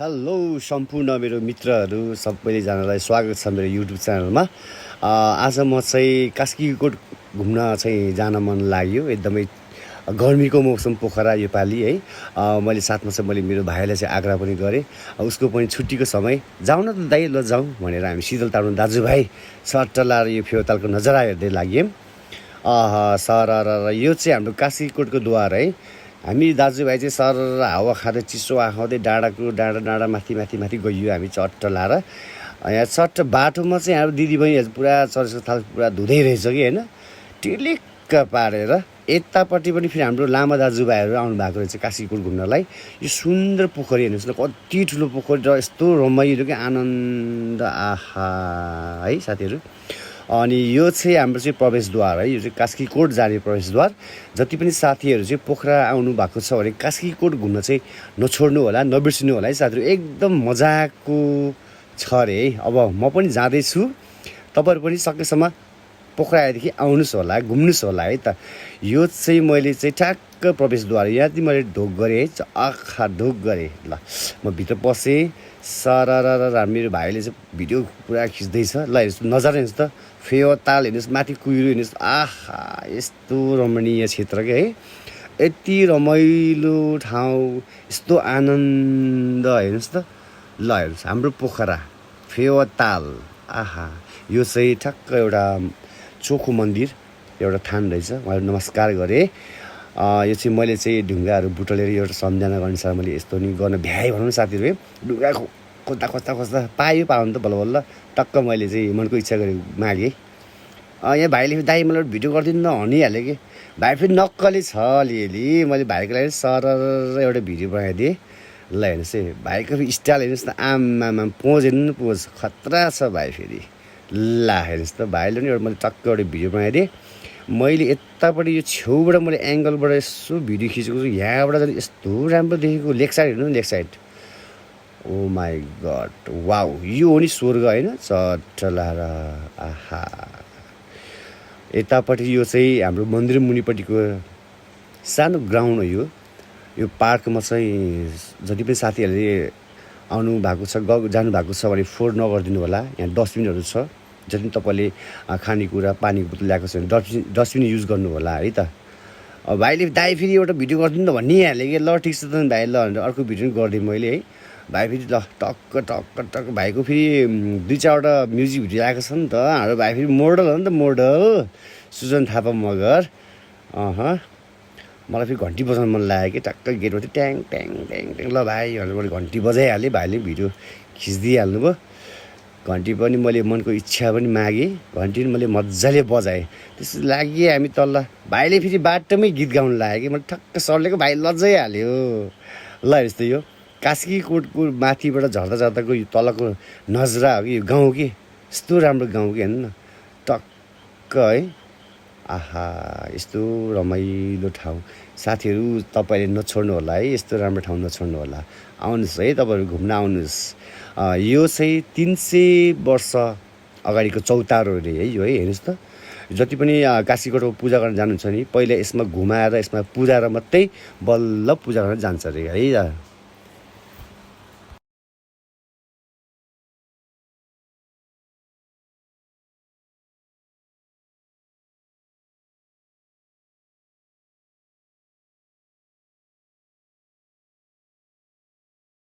Hello सम्पूर्ण मेरो मित्रहरू सबैजनालाई स्वागत छ मेरो युट्युब च्यानलमा। आज म चाहिँ कास्कीकोट घुम्न चाहिँ जान मन लाग्यो। एकदमै गर्मीको मौसम पोखरा योपालि है। मैले साथमा चाहिँ मैले मेरो भाइलाई चाहिँ आग्रह पनि गरेँ, उसको पनि छुट्टीको समय जाउँ न त दाइ, ल जाउँ भनेर हामी शीतल तामाङ दाजुभाइ सर्ट लाएर यो फेवातालको नजारा हेर्दै लाग्यौँ। सर यो चाहिँ हाम्रो कास्कीकोटको द्वार है। हामी दाजुभाइ चाहिँ सर हावा खाँदै चिसो खाँदै डाँडा माथि गइयो हामी चट्ट लाएर। यहाँ चट्ट बाटोमा चाहिँ हाम्रो दिदीबहिनीहरू पुरा चर्चको थाल पुरा धुँदै रहेछ कि होइन, टिलिक्क पारेर। यतापट्टि पनि फेरि हाम्रो लामा दाजुभाइहरू आउनु भएको रहेछ कास्कीकोट घुम्नलाई। यो सुन्दर पोखरी हेर्नुहोस् न, कति ठुलो पोखरी र यस्तो रमाइलो कि आनन्द, आहा है साथीहरू। अनि यो चाहिँ हाम्रो चाहिँ प्रवेशद्वार है, यो चाहिँ कास्कीकोट जाने प्रवेशद्वार। जति पनि साथीहरू चाहिँ पोखरा आउनु भएको छ भने कास्कीकोट घुम्न चाहिँ नछोड्नु होला, नबिर्सिनु होला है साथीहरू। एकदम मजाको छ अरे है। अब म पनि जाँदैछु, तपाईँहरू पनि सकेसम्म पोखरा आएदेखि आउनुहोस् होला, घुम्नुहोस् होला है त। यो चाहिँ मैले चाहिँ ठ्याक्क प्रवेशद्वार यहाँदेखि मैले ढोक गरेँ है, आँखा ढोक गरेँ। ल म भित्र पसेँ, सरर मेरो भाइले चाहिँ भिडियो पुरा खिच्दैछ। ल हेर्नुहोस् नजारा हेर्नुहोस् त, फेवाताल हेर्नुहोस्, माथि कुहिरो हेर्नुहोस्, आहा यस्तो रमणीय क्षेत्र के है। यति रमाइलो ठाउँ, यस्तो आनन्द हेर्नुहोस् त। ल हेर्नुहोस् हाम्रो पोखरा फेवाताल, आहा यो चाहिँ ठ्याक्क एउटा चोखो मन्दिर, एउटा थान रहेछ। उहाँहरू नमस्कार गरेँ। यो चाहिँ मैले चाहिँ ढुङ्गाहरू बुटलेर एउटा सम्झना गर्नुसार मैले यस्तो नि गर्न भ्याएँ भनौँ न साथीहरू है। ढुङ्गा खोज्दा पायो त बल्ल टक्क मैले चाहिँ मनको इच्छा गरेँ मागेँ। यहाँ भाइले फेरि दाइ मलाई भिडियो गरिदिनु न भनिहालेँ कि। भाइ फेरि नक्कली छ अलिअलि। मैले भाइको लागि सरर एउटा भिडियो बनाइदिएँ। ल हेर्नुहोस् है भाइको फेरि स्टाइल हेर्नुहोस् न, आमामा पोज हेर्नु न, पोज खतरा छ भाइ फेरि। ल हेर्नुहोस् त भाइले पनि एउटा मैले टक्क एउटा भिडियो बनाइदिएँ। मैले यतापट्टि यो छेउबाट मैले एङ्गलबाट यसो भिडियो खिचेको छु। यहाँबाट झन् यस्तो राम्रो देखेको। लेग साइड हेर्नु न, leg side, oh my god, wow यो हो नि स्वर्ग होइन, चट्टलाएर। आहा यतापट्टि यो चाहिँ हाम्रो मन्दिर मुनिपट्टिको सानो ग्राउन्ड हो यो पार्कमा चाहिँ जति पनि साथीहरूले आउनु भएको छ, जानु भएको छ भने फोहोर नगरिदिनु होला। यहाँ डस्टबिनहरू छ, जति पनि तपाईँले खानेकुरा पानीको बोतल ल्याएको छ भने डस्टबिन युज गर्नु होला है त। भाइले दाइ फेरि एउटा भिडियो गरिदिनु त भनिहालेँ कि। ल ठिक छ त भाइ, ल भनेर अर्को भिडियो पनि गरिदिएँ मैले है। भाइ फेरि ल टक्क भाइको फेरि 2-4वटा म्युजिक भिडियो आएको छ नि त। हाम्रो भाइ फेरि मोडल हो नि त, मोडल सुजन थापा मगर। मलाई फेरि घन्टी बजाउनु मन लाग्यो कि। टक्क गेटमा चाहिँ ट्याङ ट्याङ ट्याङ ट्याङ, ल भाइ भनेर मैले घन्टी बजाइहालेँ। भाइले भिडियो खिचिदिइहाल्नु भयो। घन्टी पनि मैले मनको इच्छा पनि मागेँ, घन्टी पनि मैले मजाले बजाएँ। त्यस लागि हामी तल, भाइले फेरि बाटोमै गीत गाउनु लाग्यो कि। मैले ठक्क सरलेको भाइ लजाइहाल्यो। ल हेर्नुहोस् त यो कास्कीकोटको माथिबाट झर्दाको यो तलको नजरा हो कि, यो गाउँ कि, यस्तो राम्रो गाउँ कि हेर्नु न टक्क है। आहा यस्तो रमाइलो ठाउँ साथीहरू, तपाईँले नछोड्नु होला है। यस्तो राम्रो ठाउँ नछोड्नु होला, आउनुहोस् है तपाईँहरू घुम्न आउनुहोस्। यो चाहिँ 300 वर्ष अगाडिको चौतारो अरे है यो है। हेर्नुहोस् त, जति पनि कास्कीकोटको पूजा गर्न जानुहुन्छ नि पहिला यसमा घुमाएर यसमा पुजाएर मात्रै बल्ल पूजा गर्न जान्छ अरे है।